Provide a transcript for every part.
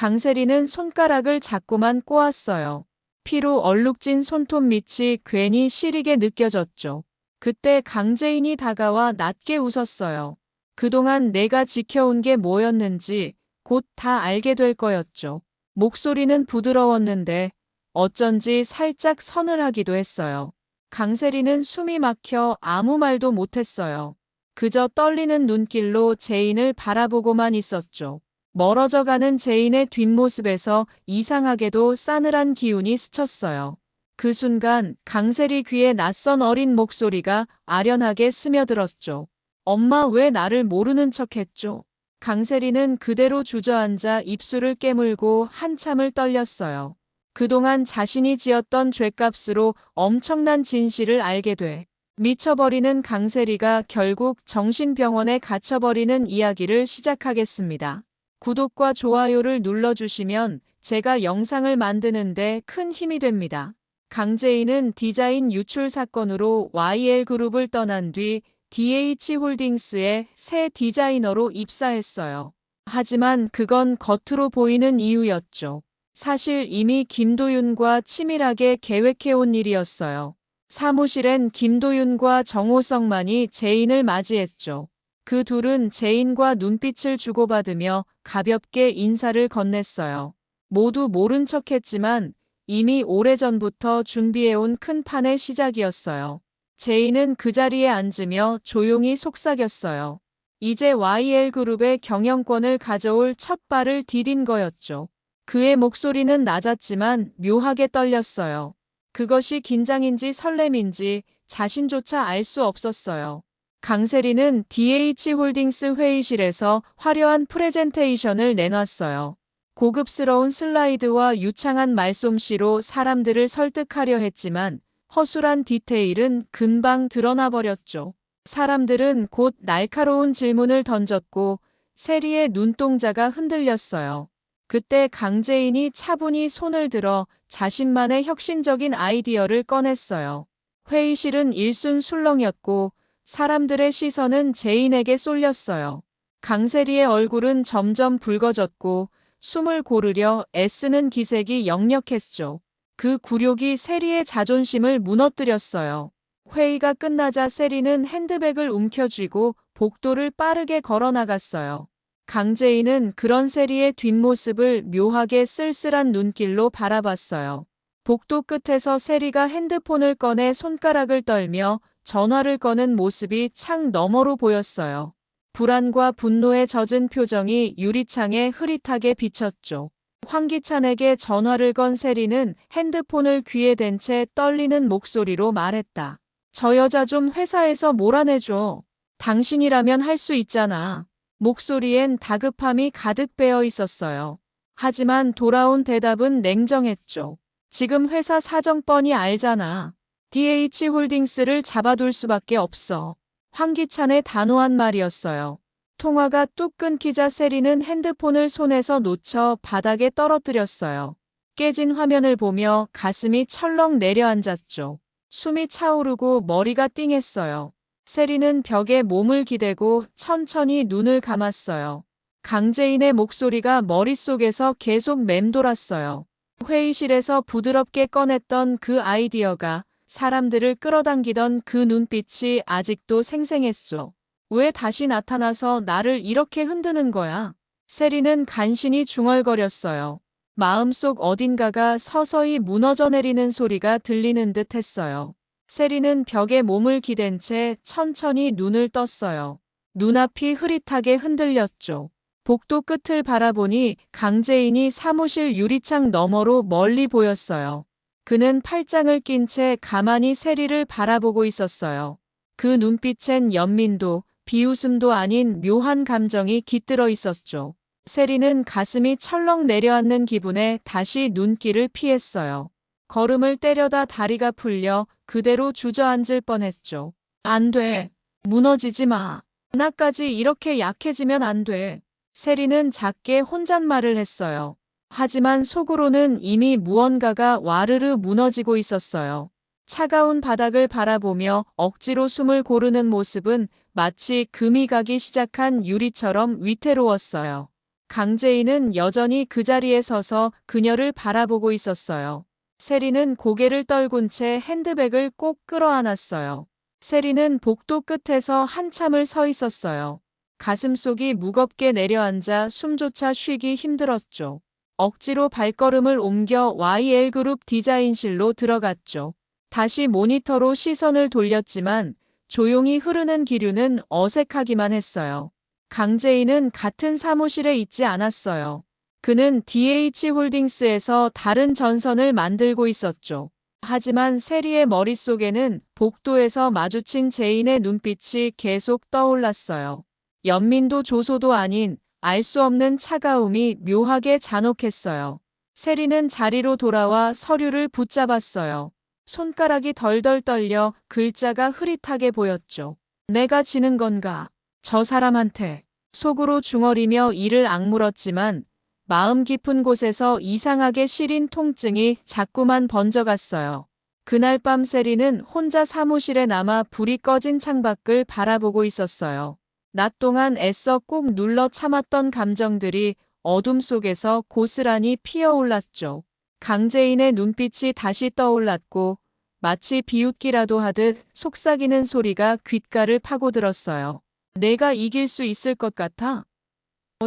강세리는 손가락을 자꾸만 꼬았어요. 피로 얼룩진 손톱 밑이 괜히 시리게 느껴졌죠. 그때 강재인이 다가와 낮게 웃었어요. 그동안 내가 지켜온 게 뭐였는지 곧 다 알게 될 거였죠. 목소리는 부드러웠는데 어쩐지 살짝 서늘하기도 했어요. 강세리는 숨이 막혀 아무 말도 못했어요. 그저 떨리는 눈길로 제인을 바라보고만 있었죠. 멀어져가는 제인의 뒷모습에서 이상하게도 싸늘한 기운이 스쳤어요. 그 순간 강세리 귀에 낯선 어린 목소리가 아련하게 스며들었죠. 엄마 왜 나를 모르는 척했죠? 강세리는 그대로 주저앉아 입술을 깨물고 한참을 떨렸어요. 그동안 자신이 지었던 죗값으로 엄청난 진실을 알게 돼 미쳐버리는 강세리가 결국 정신병원에 갇혀버리는 이야기를 시작하겠습니다. 구독과 좋아요를 눌러주시면 제가 영상을 만드는데 큰 힘이 됩니다. 강재인은 디자인 유출 사건으로 YL그룹을 떠난 뒤 DH홀딩스의 새 디자이너로 입사했어요. 하지만 그건 겉으로 보이는 이유였죠. 사실 이미 김도윤과 치밀하게 계획해온 일이었어요. 사무실엔 김도윤과 정호성만이 제인을 맞이했죠. 그 둘은 제인과 눈빛을 주고받으며 가볍게 인사를 건넸어요. 모두 모른 척했지만 이미 오래전부터 준비해온 큰 판의 시작이었어요. 제인은 그 자리에 앉으며 조용히 속삭였어요. 이제 YL그룹의 경영권을 가져올 첫 발을 디딘 거였죠. 그의 목소리는 낮았지만 묘하게 떨렸어요. 그것이 긴장인지 설렘인지 자신조차 알 수 없었어요. 강세리는 DH홀딩스 회의실에서 화려한 프레젠테이션을 내놨어요. 고급스러운 슬라이드와 유창한 말솜씨로 사람들을 설득하려 했지만 허술한 디테일은 금방 드러나 버렸죠. 사람들은 곧 날카로운 질문을 던졌고 세리의 눈동자가 흔들렸어요. 그때 강재인이 차분히 손을 들어 자신만의 혁신적인 아이디어를 꺼냈어요. 회의실은 일순 술렁였고 사람들의 시선은 제인에게 쏠렸어요. 강세리의 얼굴은 점점 붉어졌고 숨을 고르려 애쓰는 기색이 역력했죠. 그 굴욕이 세리의 자존심을 무너뜨렸어요. 회의가 끝나자 세리는 핸드백을 움켜쥐고 복도를 빠르게 걸어나갔어요. 강재인은 그런 세리의 뒷모습을 묘하게 쓸쓸한 눈길로 바라봤어요. 복도 끝에서 세리가 핸드폰을 꺼내 손가락을 떨며 전화를 거는 모습이 창 너머로 보였어요. 불안과 분노에 젖은 표정이 유리창에 흐릿하게 비쳤죠. 황기찬에게 전화를 건 세리는 핸드폰을 귀에 댄 채 떨리는 목소리로 말했다. 저 여자 좀 회사에서 몰아내줘. 당신이라면 할 수 있잖아. 목소리엔 다급함이 가득 배어 있었어요. 하지만 돌아온 대답은 냉정했죠. 지금 회사 사정 뻔히 알잖아. DH홀딩스를 잡아둘 수밖에 없어. 황기찬의 단호한 말이었어요. 통화가 뚝 끊기자 세리는 핸드폰을 손에서 놓쳐 바닥에 떨어뜨렸어요. 깨진 화면을 보며 가슴이 철렁 내려앉았죠. 숨이 차오르고 머리가 띵했어요. 세리는 벽에 몸을 기대고 천천히 눈을 감았어요. 강재인의 목소리가 머릿속에서 계속 맴돌았어요. 회의실에서 부드럽게 꺼냈던 그 아이디어가 사람들을 끌어당기던 그 눈빛이 아직도 생생했어. 왜 다시 나타나서 나를 이렇게 흔드는 거야? 세리는 간신히 중얼거렸어요. 마음속 어딘가가 서서히 무너져 내리는 소리가 들리는 듯 했어요. 세리는 벽에 몸을 기댄 채 천천히 눈을 떴어요. 눈앞이 흐릿하게 흔들렸죠. 복도 끝을 바라보니 강재인이 사무실 유리창 너머로 멀리 보였어요. 그는 팔짱을 낀 채 가만히 세리를 바라보고 있었어요. 그 눈빛엔 연민도 비웃음도 아닌 묘한 감정이 깃들어 있었죠. 세리는 가슴이 철렁 내려앉는 기분에 다시 눈길을 피했어요. 걸음을 때려다 다리가 풀려 그대로 주저앉을 뻔했죠. 안 돼. 무너지지 마. 나까지 이렇게 약해지면 안 돼. 세리는 작게 혼잣말을 했어요. 하지만 속으로는 이미 무언가가 와르르 무너지고 있었어요. 차가운 바닥을 바라보며 억지로 숨을 고르는 모습은 마치 금이 가기 시작한 유리처럼 위태로웠어요. 강재인은 여전히 그 자리에 서서 그녀를 바라보고 있었어요. 세리는 고개를 떨군 채 핸드백을 꼭 끌어안았어요. 세리는 복도 끝에서 한참을 서 있었어요. 가슴속이 무겁게 내려앉아 숨조차 쉬기 힘들었죠. 억지로 발걸음을 옮겨 YL그룹 디자인실로 들어갔죠. 다시 모니터로 시선을 돌렸지만 조용히 흐르는 기류는 어색하기만 했어요. 강재인은 같은 사무실에 있지 않았어요. 그는 DH홀딩스에서 다른 전선을 만들고 있었죠. 하지만 세리의 머릿속에는 복도에서 마주친 제인의 눈빛이 계속 떠올랐어요. 연민도 조소도 아닌 알 수 없는 차가움이 묘하게 잔혹했어요. 세리는 자리로 돌아와 서류를 붙잡았어요. 손가락이 덜덜 떨려 글자가 흐릿하게 보였죠. 내가 지는 건가? 저 사람한테. 속으로 중얼이며 이를 악물었지만 마음 깊은 곳에서 이상하게 시린 통증이 자꾸만 번져갔어요. 그날 밤 세리는 혼자 사무실에 남아 불이 꺼진 창밖을 바라보고 있었어요. 낮 동안 애써 꾹 눌러 참았던 감정들이 어둠 속에서 고스란히 피어올랐죠. 강재인의 눈빛이 다시 떠올랐고 마치 비웃기라도 하듯 속삭이는 소리가 귓가를 파고들었어요. 내가 이길 수 있을 것 같아?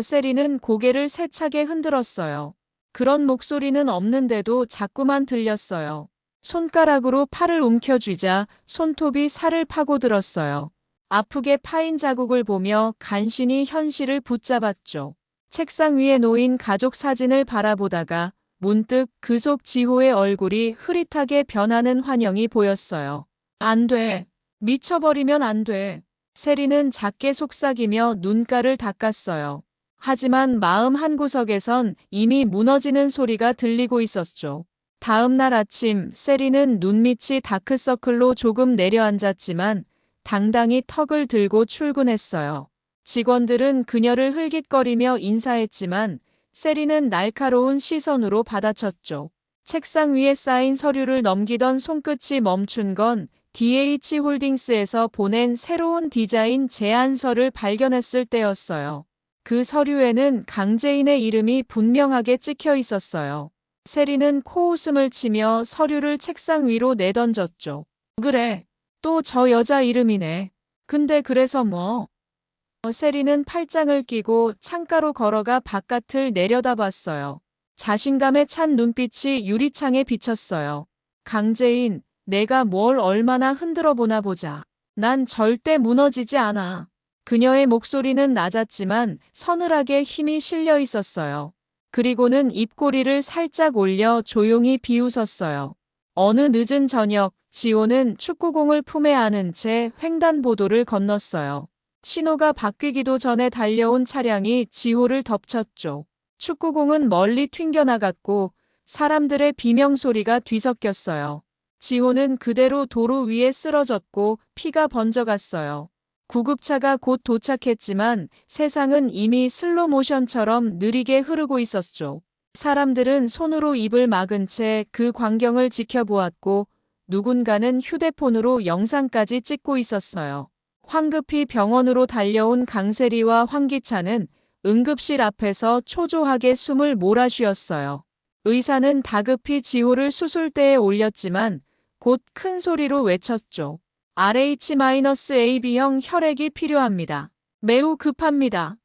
세리는 고개를 세차게 흔들었어요. 그런 목소리는 없는데도 자꾸만 들렸어요. 손가락으로 팔을 움켜쥐자 손톱이 살을 파고들었어요. 아프게 파인 자국을 보며 간신히 현실을 붙잡았죠. 책상 위에 놓인 가족 사진을 바라보다가 문득 그 속 지호의 얼굴이 흐릿하게 변하는 환영이 보였어요. 안 돼. 미쳐버리면 안 돼. 세리는 작게 속삭이며 눈가를 닦았어요. 하지만 마음 한구석에선 이미 무너지는 소리가 들리고 있었죠. 다음 날 아침 세리는 눈밑이 다크서클로 조금 내려앉았지만 당당히 턱을 들고 출근했어요. 직원들은 그녀를 흘깃거리며 인사했지만 세리는 날카로운 시선으로 받아쳤죠. 책상 위에 쌓인 서류를 넘기던 손끝이 멈춘 건 DH홀딩스에서 보낸 새로운 디자인 제안서를 발견했을 때였어요. 그 서류에는 강재인의 이름이 분명하게 찍혀 있었어요. 세리는 코웃음을 치며 서류를 책상 위로 내던졌죠. 그래, 또 저 여자 이름이네. 근데 그래서 뭐? 세리는 팔짱을 끼고 창가로 걸어가 바깥을 내려다봤어요. 자신감에 찬 눈빛이 유리창에 비쳤어요. 강재인, 내가 뭘 얼마나 흔들어 보나 보자. 난 절대 무너지지 않아. 그녀의 목소리는 낮았지만 서늘하게 힘이 실려 있었어요. 그리고는 입꼬리를 살짝 올려 조용히 비웃었어요. 어느 늦은 저녁, 지호는 축구공을 품에 안은 채 횡단보도를 건넜어요. 신호가 바뀌기도 전에 달려온 차량이 지호를 덮쳤죠. 축구공은 멀리 튕겨나갔고 사람들의 비명소리가 뒤섞였어요. 지호는 그대로 도로 위에 쓰러졌고 피가 번져갔어요. 구급차가 곧 도착했지만 세상은 이미 슬로모션처럼 느리게 흐르고 있었죠. 사람들은 손으로 입을 막은 채 그 광경을 지켜보았고 누군가는 휴대폰으로 영상까지 찍고 있었어요. 황급히 병원으로 달려온 강세리와 황기찬은 응급실 앞에서 초조하게 숨을 몰아쉬었어요. 의사는 다급히 지호를 수술대에 올렸지만 곧 큰 소리로 외쳤죠. RH-AB형 혈액이 필요합니다. 매우 급합니다.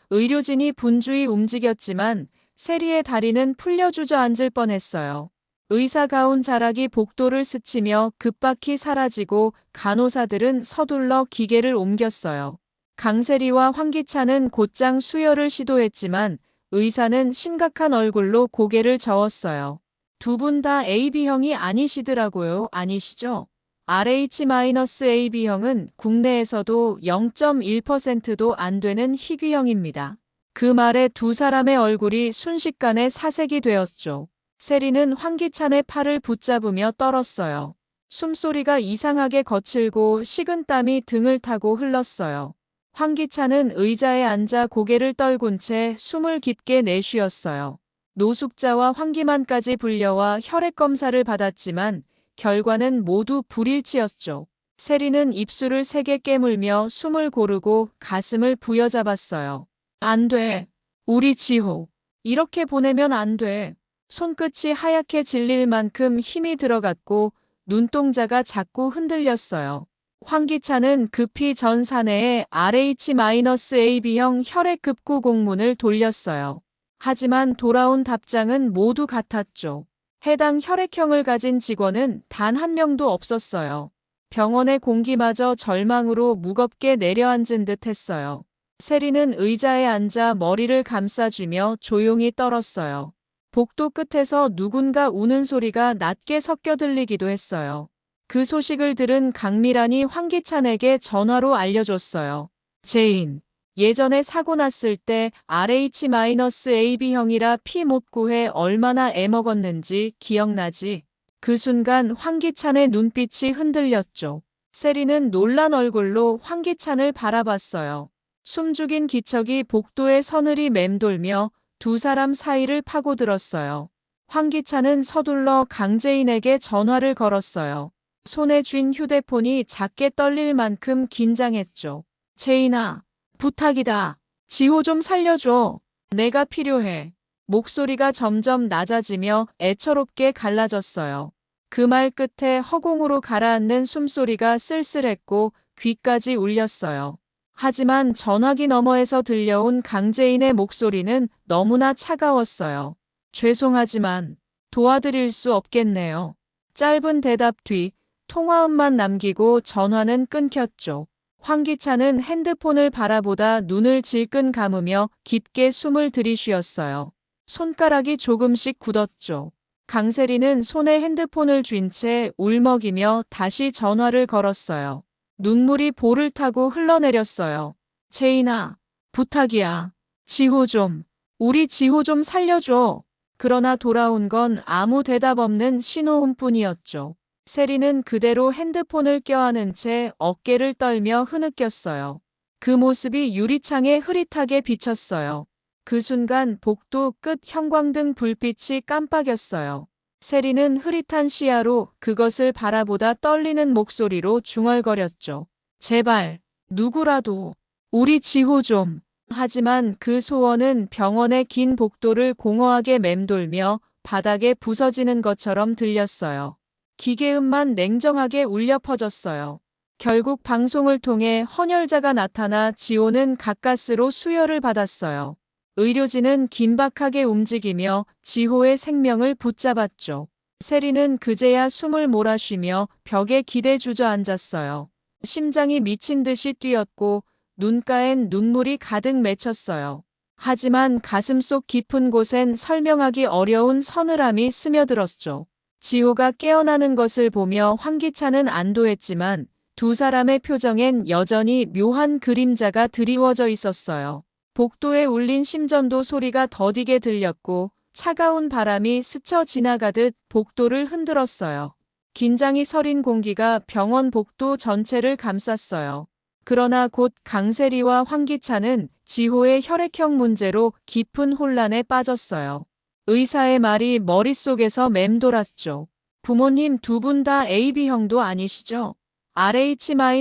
의료진이 분주히 움직였지만 세리의 다리는 풀려 주저앉을 뻔했어요. 의사 가운 자락이 복도를 스치며 급박히 사라지고 간호사들은 서둘러 기계를 옮겼어요. 강세리와 황기찬은 곧장 수혈을 시도했지만 의사는 심각한 얼굴로 고개를 저었어요. 두 분 다 AB형이 아니시더라고요. 아니시죠? RH-AB형은 국내에서도 0.1%도 안 되는 희귀형입니다. 그 말에 두 사람의 얼굴이 순식간에 사색이 되었죠. 세리는 황기찬의 팔을 붙잡으며 떨었어요. 숨소리가 이상하게 거칠고 식은땀이 등을 타고 흘렀어요. 황기찬은 의자에 앉아 고개를 떨군 채 숨을 깊게 내쉬었어요. 노숙자와 황기만까지 불려와 혈액검사를 받았지만 결과는 모두 불일치였죠. 세리는 입술을 세게 깨물며 숨을 고르고 가슴을 부여잡았어요. 안 돼. 우리 지호. 이렇게 보내면 안 돼. 손끝이 하얗게 질릴 만큼 힘이 들어갔고 눈동자가 자꾸 흔들렸어요. 황기찬은 급히 전 사내에 RH-AB형 혈액급구 공문을 돌렸어요. 하지만 돌아온 답장은 모두 같았죠. 해당 혈액형을 가진 직원은 단 한 명도 없었어요. 병원의 공기마저 절망으로 무겁게 내려앉은 듯 했어요. 세리는 의자에 앉아 머리를 감싸주며 조용히 떨었어요. 복도 끝에서 누군가 우는 소리가 낮게 섞여 들리기도 했어요. 그 소식을 들은 강미란이 황기찬에게 전화로 알려줬어요. 제인, 예전에 사고 났을 때 RH-AB형이라 피 못 구해 얼마나 애먹었는지 기억나지? 그 순간 황기찬의 눈빛이 흔들렸죠. 세리는 놀란 얼굴로 황기찬을 바라봤어요. 숨죽인 기척이 복도의 서늘이 맴돌며 두 사람 사이를 파고들었어요. 황기찬은 서둘러 강재인에게 전화를 걸었어요. 손에 쥔 휴대폰이 작게 떨릴 만큼 긴장했죠. 재인아, 부탁이다. 지호 좀 살려줘. 내가 필요해. 목소리가 점점 낮아지며 애처롭게 갈라졌어요. 그 말 끝에 허공으로 가라앉는 숨소리가 쓸쓸했고 귀까지 울렸어요. 하지만 전화기 너머에서 들려온 강재인의 목소리는 너무나 차가웠어요. 죄송하지만 도와드릴 수 없겠네요. 짧은 대답 뒤 통화음만 남기고 전화는 끊겼죠. 황기찬은 핸드폰을 바라보다 눈을 질끈 감으며 깊게 숨을 들이쉬었어요. 손가락이 조금씩 굳었죠. 강세리는 손에 핸드폰을 쥔 채 울먹이며 다시 전화를 걸었어요. 눈물이 볼을 타고 흘러내렸어요. 재인아, 부탁이야. 지호 좀. 우리 지호 좀 살려줘. 그러나 돌아온 건 아무 대답 없는 신호음뿐이었죠. 세리는 그대로 핸드폰을 껴안은 채 어깨를 떨며 흐느꼈어요. 그 모습이 유리창에 흐릿하게 비쳤어요. 그 순간 복도 끝 형광등 불빛이 깜빡였어요. 세리는 흐릿한 시야로 그것을 바라보다 떨리는 목소리로 중얼거렸죠. 제발, 누구라도, 우리 지호 좀. 하지만 그 소원은 병원의 긴 복도를 공허하게 맴돌며 바닥에 부서지는 것처럼 들렸어요. 기계음만 냉정하게 울려 퍼졌어요. 결국 방송을 통해 헌혈자가 나타나 지호는 가까스로 수혈을 받았어요. 의료진은 긴박하게 움직이며 지호의 생명을 붙잡았죠. 세리는 그제야 숨을 몰아쉬며 벽에 기대 주저앉았어요. 심장이 미친 듯이 뛰었고 눈가엔 눈물이 가득 맺혔어요. 하지만 가슴속 깊은 곳엔 설명하기 어려운 서늘함이 스며들었죠. 지호가 깨어나는 것을 보며 황기찬은 안도했지만 두 사람의 표정엔 여전히 묘한 그림자가 드리워져 있었어요. 복도에 울린 심전도 소리가 더디게 들렸고 차가운 바람이 스쳐 지나가듯 복도를 흔들었어요. 긴장이 서린 공기가 병원 복도 전체를 감쌌어요. 그러나 곧 강세리와 황기찬은 지호의 혈액형 문제로 깊은 혼란에 빠졌어요. 의사의 말이 머릿속에서 맴돌았죠. 부모님 두 분 다 AB형도 아니시죠?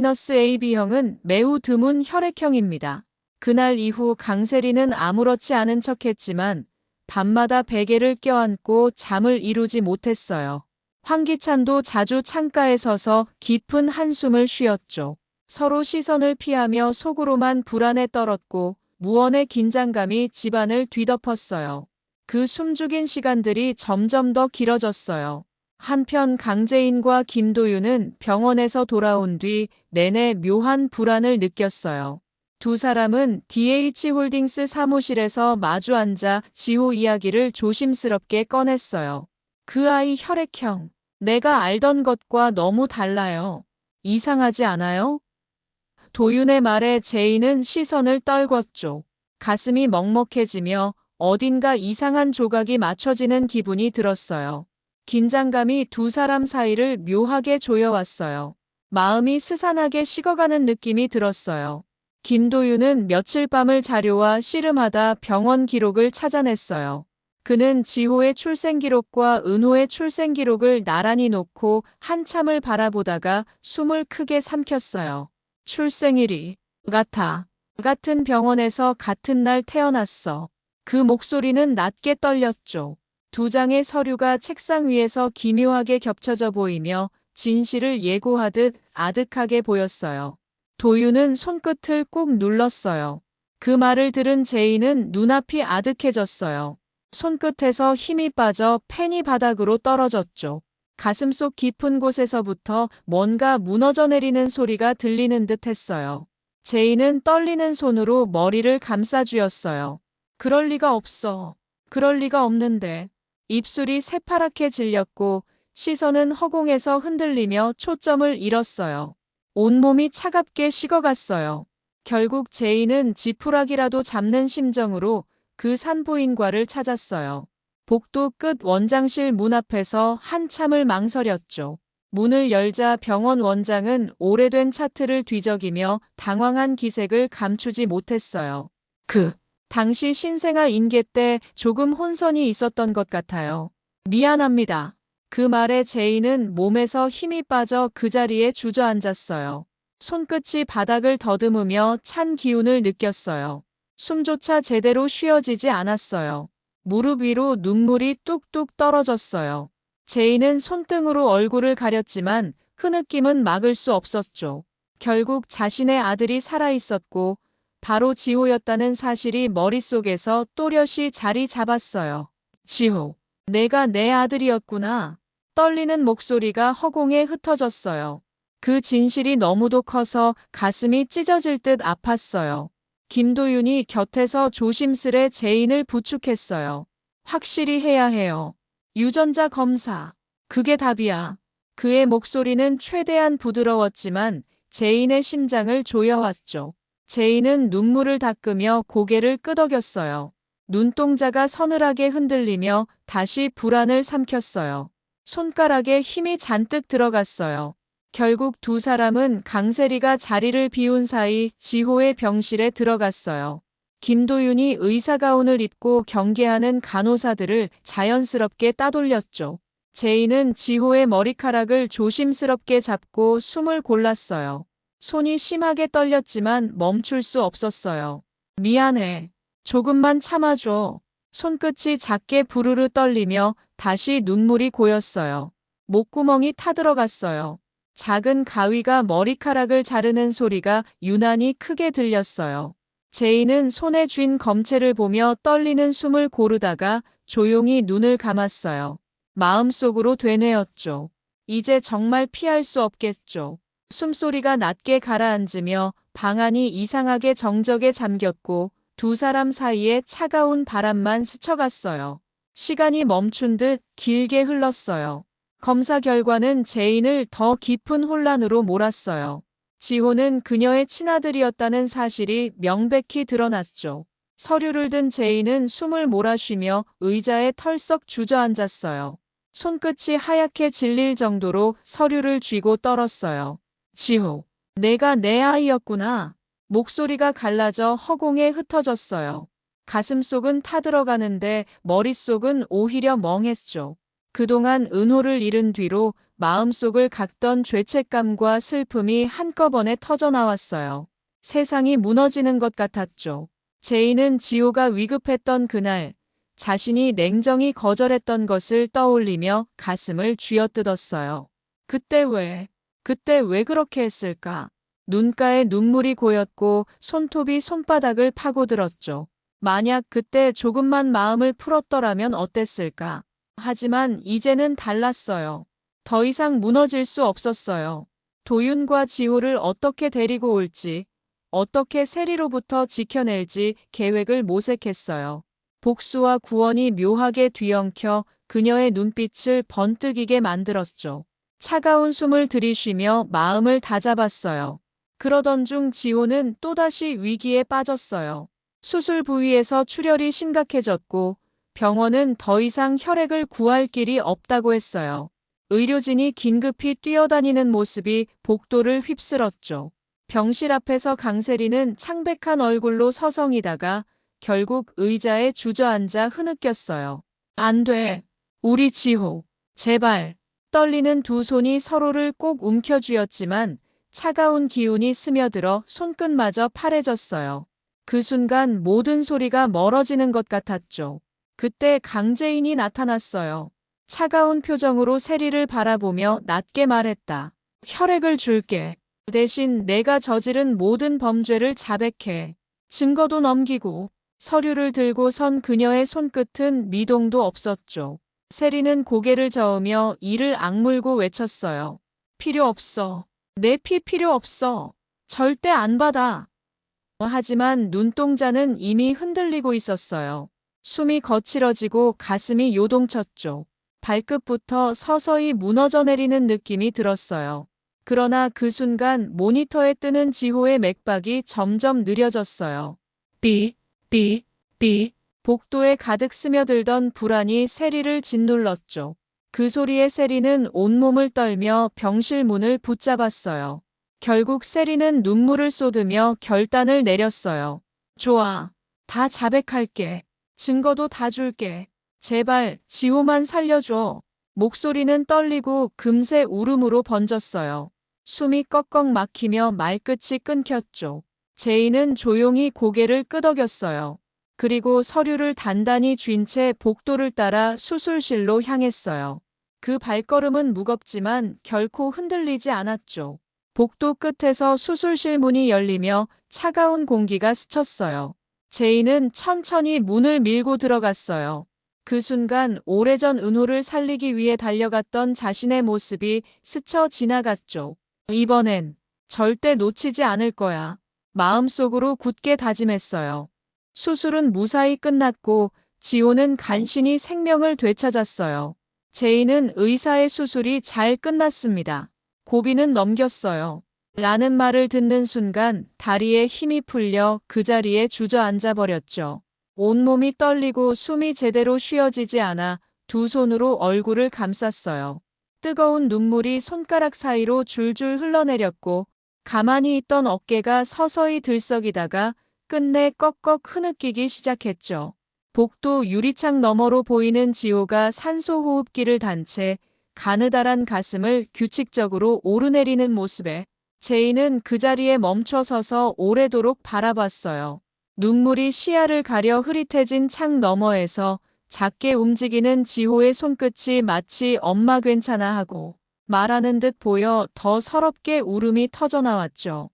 RH-AB형은 매우 드문 혈액형입니다. 그날 이후 강세리는 아무렇지 않은 척했지만 밤마다 베개를 껴안고 잠을 이루지 못했어요. 황기찬도 자주 창가에 서서 깊은 한숨을 쉬었죠. 서로 시선을 피하며 속으로만 불안에 떨었고 무언의 긴장감이 집안을 뒤덮었어요. 그 숨죽인 시간들이 점점 더 길어졌어요. 한편 강재인과 김도윤은 병원에서 돌아온 뒤 내내 묘한 불안을 느꼈어요. 두 사람은 DH홀딩스 사무실에서 마주 앉아 지호 이야기를 조심스럽게 꺼냈어요. 그 아이 혈액형, 내가 알던 것과 너무 달라요. 이상하지 않아요? 도윤의 말에 제인은 시선을 떨궜죠. 가슴이 먹먹해지며 어딘가 이상한 조각이 맞춰지는 기분이 들었어요. 긴장감이 두 사람 사이를 묘하게 조여왔어요. 마음이 스산하게 식어가는 느낌이 들었어요. 김도윤은 며칠 밤을 자료와 씨름하다 병원 기록을 찾아냈어요. 그는 지호의 출생기록과 은호의 출생기록을 나란히 놓고 한참을 바라보다가 숨을 크게 삼켰어요. 출생일이 같은 병원에서 같은 날 태어났어. 그 목소리는 낮게 떨렸죠. 두 장의 서류가 책상 위에서 기묘하게 겹쳐져 보이며 진실을 예고하듯 아득하게 보였어요. 도윤은 손끝을 꾹 눌렀어요. 그 말을 들은 제이는 눈앞이 아득해졌어요. 손끝에서 힘이 빠져 펜이 바닥으로 떨어졌죠. 가슴속 깊은 곳에서부터 뭔가 무너져 내리는 소리가 들리는 듯 했어요. 제이는 떨리는 손으로 머리를 감싸쥐었어요. 그럴 리가 없어. 그럴 리가 없는데. 입술이 새파랗게 질렸고 시선은 허공에서 흔들리며 초점을 잃었어요. 온몸이 차갑게 식어갔어요. 결국 제이는 지푸라기라도 잡는 심정으로 그 산부인과를 찾았어요. 복도 끝 원장실 문 앞에서 한참을 망설였죠. 문을 열자 병원 원장은 오래된 차트를 뒤적이며 당황한 기색을 감추지 못했어요. 당시 신생아 인계 때 조금 혼선이 있었던 것 같아요. 미안합니다. 그 말에 제이는 몸에서 힘이 빠져 그 자리에 주저앉았어요. 손끝이 바닥을 더듬으며 찬 기운을 느꼈어요. 숨조차 제대로 쉬어지지 않았어요. 무릎 위로 눈물이 뚝뚝 떨어졌어요. 제이는 손등으로 얼굴을 가렸지만 흐느낌은 막을 수 없었죠. 결국 자신의 아들이 살아있었고 바로 지호였다는 사실이 머릿속에서 또렷이 자리 잡았어요. 지호, 내가 내 아들이었구나. 떨리는 목소리가 허공에 흩어졌어요. 그 진실이 너무도 커서 가슴이 찢어질 듯 아팠어요. 김도윤이 곁에서 조심스레 제인을 부축했어요. 확실히 해야 해요. 유전자 검사. 그게 답이야. 그의 목소리는 최대한 부드러웠지만 제인의 심장을 조여왔죠. 제인은 눈물을 닦으며 고개를 끄덕였어요. 눈동자가 서늘하게 흔들리며 다시 불안을 삼켰어요. 손가락에 힘이 잔뜩 들어갔어요. 결국 두 사람은 강세리가 자리를 비운 사이 지호의 병실에 들어갔어요. 김도윤이 의사가운을 입고 경계하는 간호사들을 자연스럽게 따돌렸죠. 제이는 지호의 머리카락을 조심스럽게 잡고 숨을 골랐어요. 손이 심하게 떨렸지만 멈출 수 없었어요. 미안해. 조금만 참아줘. 손끝이 작게 부르르 떨리며 다시 눈물이 고였어요. 목구멍이 타들어갔어요. 작은 가위가 머리카락을 자르는 소리가 유난히 크게 들렸어요. 제이는 손에 쥔 검체를 보며 떨리는 숨을 고르다가 조용히 눈을 감았어요. 마음속으로 되뇌었죠. 이제 정말 피할 수 없겠죠. 숨소리가 낮게 가라앉으며 방안이 이상하게 정적에 잠겼고 두 사람 사이에 차가운 바람만 스쳐갔어요. 시간이 멈춘 듯 길게 흘렀어요. 검사 결과는 제인을 더 깊은 혼란으로 몰았어요. 지호는 그녀의 친아들이었다는 사실이 명백히 드러났죠. 서류를 든 제인은 숨을 몰아쉬며 의자에 털썩 주저앉았어요. 손끝이 하얗게 질릴 정도로 서류를 쥐고 떨었어요. 지호, 내가 내 아이였구나. 목소리가 갈라져 허공에 흩어졌어요. 가슴속은 타들어가는데 머릿속은 오히려 멍했죠. 그동안 은호를 잃은 뒤로 마음속을 깎던 죄책감과 슬픔이 한꺼번에 터져나왔어요. 세상이 무너지는 것 같았죠. 제이는 지호가 위급했던 그날, 자신이 냉정히 거절했던 것을 떠올리며 가슴을 쥐어뜯었어요. 그때 왜 그렇게 했을까? 눈가에 눈물이 고였고 손톱이 손바닥을 파고들었죠. 만약 그때 조금만 마음을 풀었더라면 어땠을까? 하지만 이제는 달랐어요. 더 이상 무너질 수 없었어요. 도윤과 지호를 어떻게 데리고 올지, 어떻게 세리로부터 지켜낼지 계획을 모색했어요. 복수와 구원이 묘하게 뒤엉켜 그녀의 눈빛을 번뜩이게 만들었죠. 차가운 숨을 들이쉬며 마음을 다잡았어요. 그러던 중 지호는 또다시 위기에 빠졌어요. 수술 부위에서 출혈이 심각해졌고 병원은 더 이상 혈액을 구할 길이 없다고 했어요. 의료진이 긴급히 뛰어다니는 모습이 복도를 휩쓸었죠. 병실 앞에서 강세리는 창백한 얼굴로 서성이다가 결국 의자에 주저앉아 흐느꼈어요. 안 돼. 우리 지호. 제발. 떨리는 두 손이 서로를 꼭 움켜쥐었지만 차가운 기운이 스며들어 손끝마저 파래졌어요. 그 순간 모든 소리가 멀어지는 것 같았죠. 그때 강재인이 나타났어요. 차가운 표정으로 세리를 바라보며 낮게 말했다. 혈액을 줄게. 대신 내가 저지른 모든 범죄를 자백해. 증거도 넘기고. 서류를 들고 선 그녀의 손끝은 미동도 없었죠. 세리는 고개를 저으며 이를 악물고 외쳤어요. 필요 없어. 내 피 필요 없어. 절대 안 받아. 하지만 눈동자는 이미 흔들리고 있었어요. 숨이 거칠어지고 가슴이 요동쳤죠. 발끝부터 서서히 무너져 내리는 느낌이 들었어요. 그러나 그 순간 모니터에 뜨는 지호의 맥박이 점점 느려졌어요. 삐, 삐, 삐. 복도에 가득 스며들던 불안이 세리를 짓눌렀죠. 그 소리에 세리는 온몸을 떨며 병실 문을 붙잡았어요. 결국 세리는 눈물을 쏟으며 결단을 내렸어요. 좋아. 다 자백할게. 증거도 다 줄게. 제발 지호만 살려줘. 목소리는 떨리고 금세 울음으로 번졌어요. 숨이 꺽꺽 막히며 말끝이 끊겼죠. 제이는 조용히 고개를 끄덕였어요. 그리고 서류를 단단히 쥔 채 복도를 따라 수술실로 향했어요. 그 발걸음은 무겁지만 결코 흔들리지 않았죠. 복도 끝에서 수술실 문이 열리며 차가운 공기가 스쳤어요. 제이는 천천히 문을 밀고 들어갔어요. 그 순간 오래전 은호를 살리기 위해 달려갔던 자신의 모습이 스쳐 지나갔죠. 이번엔 절대 놓치지 않을 거야. 마음속으로 굳게 다짐했어요. 수술은 무사히 끝났고 지호는 간신히 생명을 되찾았어요. 제이는 의사의 수술이 잘 끝났습니다. 고비는 넘겼어요. 라는 말을 듣는 순간 다리에 힘이 풀려 그 자리에 주저앉아 버렸죠. 온몸이 떨리고 숨이 제대로 쉬어지지 않아 두 손으로 얼굴을 감쌌어요. 뜨거운 눈물이 손가락 사이로 줄줄 흘러내렸고 가만히 있던 어깨가 서서히 들썩이다가 끝내 꺽꺽 흐느끼기 시작했죠. 복도 유리창 너머로 보이는 지호가 산소 호흡기를 단 채 가느다란 가슴을 규칙적으로 오르내리는 모습에 제이는 그 자리에 멈춰 서서 오래도록 바라봤어요. 눈물이 시야를 가려 흐릿해진 창 너머에서 작게 움직이는 지호의 손끝이 마치 엄마 괜찮아 하고 말하는 듯 보여 더 서럽게 울음이 터져나왔죠.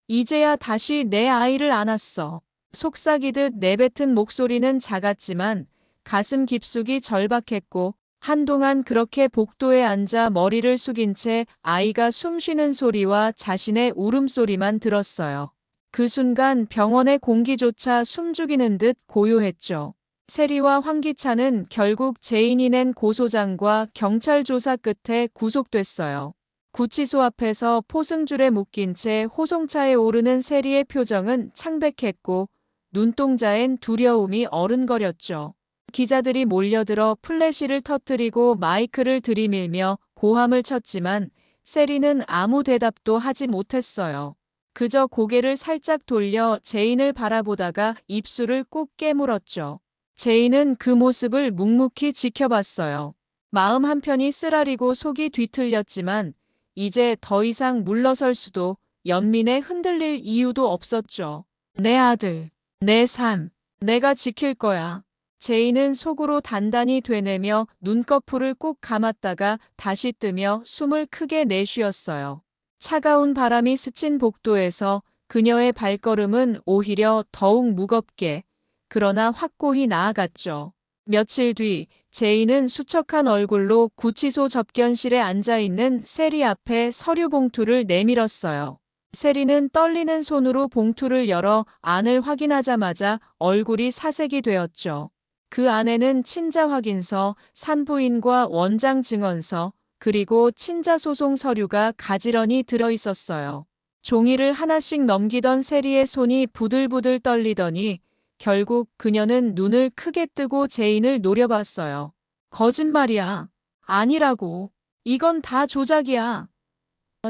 이제야 다시 내 아이를 안았어. 속삭이듯 내뱉은 목소리는 작았지만 가슴 깊숙이 절박했고 한동안 그렇게 복도에 앉아 머리를 숙인 채 아이가 숨쉬는 소리와 자신의 울음소리만 들었어요. 그 순간 병원의 공기조차 숨죽이는 듯 고요했죠. 세리와 황기찬은 결국 제인이 낸 고소장과 경찰 조사 끝에 구속됐어요. 구치소 앞에서 포승줄에 묶인 채 호송차에 오르는 세리의 표정은 창백했고 눈동자엔 두려움이 어른거렸죠. 기자들이 몰려들어 플래시를 터뜨리고 마이크를 들이밀며 고함을 쳤지만 세리는 아무 대답도 하지 못했어요. 그저 고개를 살짝 돌려 제인을 바라보다가 입술을 꾹 깨물었죠. 제인은 그 모습을 묵묵히 지켜봤어요. 마음 한편이 쓰라리고 속이 뒤틀렸지만 이제 더 이상 물러설 수도 연민에 흔들릴 이유도 없었죠. 내 아들, 내 삶, 내가 지킬 거야. 제이는 속으로 단단히 되뇌며 눈꺼풀을 꾹 감았다가 다시 뜨며 숨을 크게 내쉬었어요. 차가운 바람이 스친 복도에서 그녀의 발걸음은 오히려 더욱 무겁게 그러나 확고히 나아갔죠. 며칠 뒤 제이는 수척한 얼굴로 구치소 접견실에 앉아있는 세리 앞에 서류 봉투를 내밀었어요. 세리는 떨리는 손으로 봉투를 열어 안을 확인하자마자 얼굴이 사색이 되었죠. 그 안에는 친자 확인서, 산부인과 원장 증언서, 그리고 친자 소송 서류가 가지런히 들어있었어요. 종이를 하나씩 넘기던 세리의 손이 부들부들 떨리더니 결국 그녀는 눈을 크게 뜨고 제인을 노려봤어요. 거짓말이야. 아니라고. 이건 다 조작이야.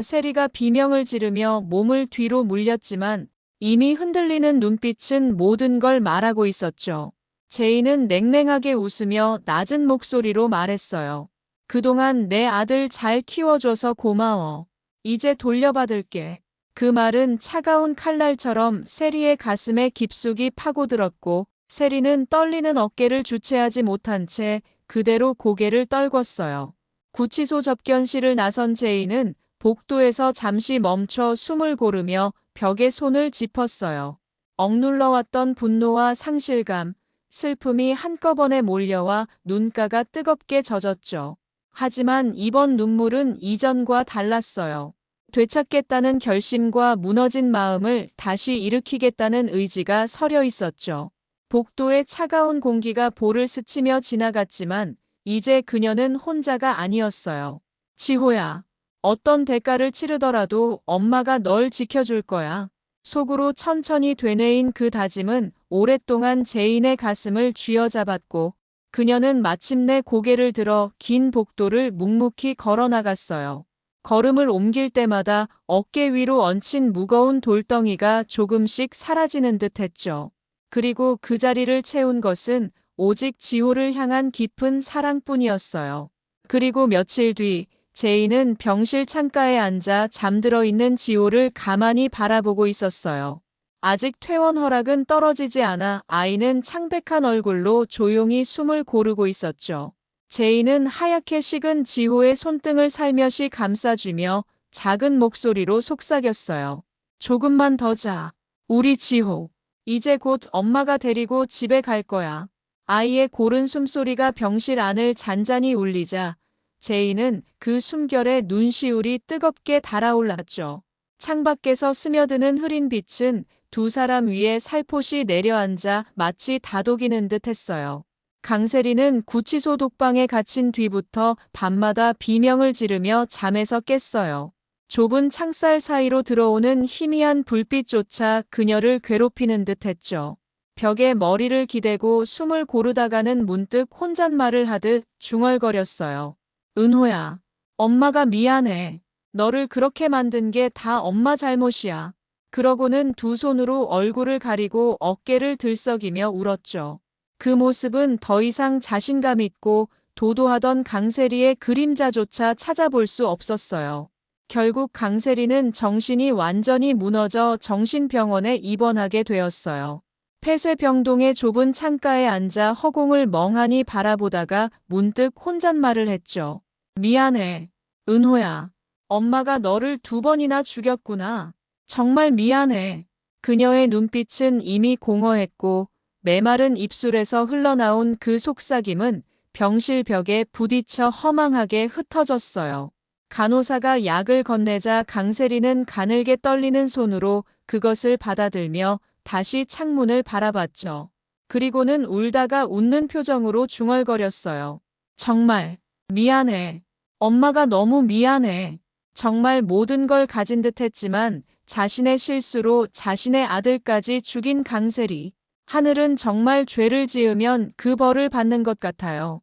세리가 비명을 지르며 몸을 뒤로 물렸지만 이미 흔들리는 눈빛은 모든 걸 말하고 있었죠. 제인은 냉랭하게 웃으며 낮은 목소리로 말했어요. 그동안 내 아들 잘 키워줘서 고마워. 이제 돌려받을게. 그 말은 차가운 칼날처럼 세리의 가슴에 깊숙이 파고들었고 세리는 떨리는 어깨를 주체하지 못한 채 그대로 고개를 떨궜어요. 구치소 접견실을 나선 제이는 복도에서 잠시 멈춰 숨을 고르며 벽에 손을 짚었어요. 억눌러왔던 분노와 상실감, 슬픔이 한꺼번에 몰려와 눈가가 뜨겁게 젖었죠. 하지만 이번 눈물은 이전과 달랐어요. 되찾겠다는 결심과 무너진 마음을 다시 일으키겠다는 의지가 서려 있었죠. 복도의 차가운 공기가 볼을 스치며 지나갔지만 이제 그녀는 혼자가 아니었어요. 지호야, 어떤 대가를 치르더라도 엄마가 널 지켜줄 거야. 속으로 천천히 되뇌인 그 다짐은 오랫동안 제인의 가슴을 쥐어잡았고 그녀는 마침내 고개를 들어 긴 복도를 묵묵히 걸어 나갔어요. 걸음을 옮길 때마다 어깨 위로 얹힌 무거운 돌덩이가 조금씩 사라지는 듯 했죠. 그리고 그 자리를 채운 것은 오직 지호를 향한 깊은 사랑뿐이었어요. 그리고 며칠 뒤 제이는 병실 창가에 앉아 잠들어 있는 지호를 가만히 바라보고 있었어요. 아직 퇴원 허락은 떨어지지 않아 아이는 창백한 얼굴로 조용히 숨을 고르고 있었죠. 제이는 하얗게 식은 지호의 손등을 살며시 감싸주며 작은 목소리로 속삭였어요. 조금만 더 자. 우리 지호. 이제 곧 엄마가 데리고 집에 갈 거야. 아이의 고른 숨소리가 병실 안을 잔잔히 울리자 제이는 그 숨결에 눈시울이 뜨겁게 달아올랐죠. 창밖에서 스며드는 흐린 빛은 두 사람 위에 살포시 내려앉아 마치 다독이는 듯 했어요. 강세리는 구치소 독방에 갇힌 뒤부터 밤마다 비명을 지르며 잠에서 깼어요. 좁은 창살 사이로 들어오는 희미한 불빛조차 그녀를 괴롭히는 듯 했죠. 벽에 머리를 기대고 숨을 고르다가는 문득 혼잣말을 하듯 중얼거렸어요. 은호야, 엄마가 미안해. 너를 그렇게 만든 게 다 엄마 잘못이야. 그러고는 두 손으로 얼굴을 가리고 어깨를 들썩이며 울었죠. 그 모습은 더 이상 자신감 있고 도도하던 강세리의 그림자조차 찾아볼 수 없었어요. 결국 강세리는 정신이 완전히 무너져 정신병원에 입원하게 되었어요. 폐쇄병동의 좁은 창가에 앉아 허공을 멍하니 바라보다가 문득 혼잣말을 했죠. 미안해, 은호야. 엄마가 너를 2번이나 죽였구나. 정말 미안해. 그녀의 눈빛은 이미 공허했고 메마른 입술에서 흘러나온 그 속삭임은 병실 벽에 부딪혀 허망하게 흩어졌어요. 간호사가 약을 건네자 강세리는 가늘게 떨리는 손으로 그것을 받아들며 다시 창문을 바라봤죠. 그리고는 울다가 웃는 표정으로 중얼거렸어요. 정말 미안해. 엄마가 너무 미안해. 정말 모든 걸 가진 듯 했지만 자신의 실수로 자신의 아들까지 죽인 강세리. 하늘은 정말 죄를 지으면 그 벌을 받는 것 같아요.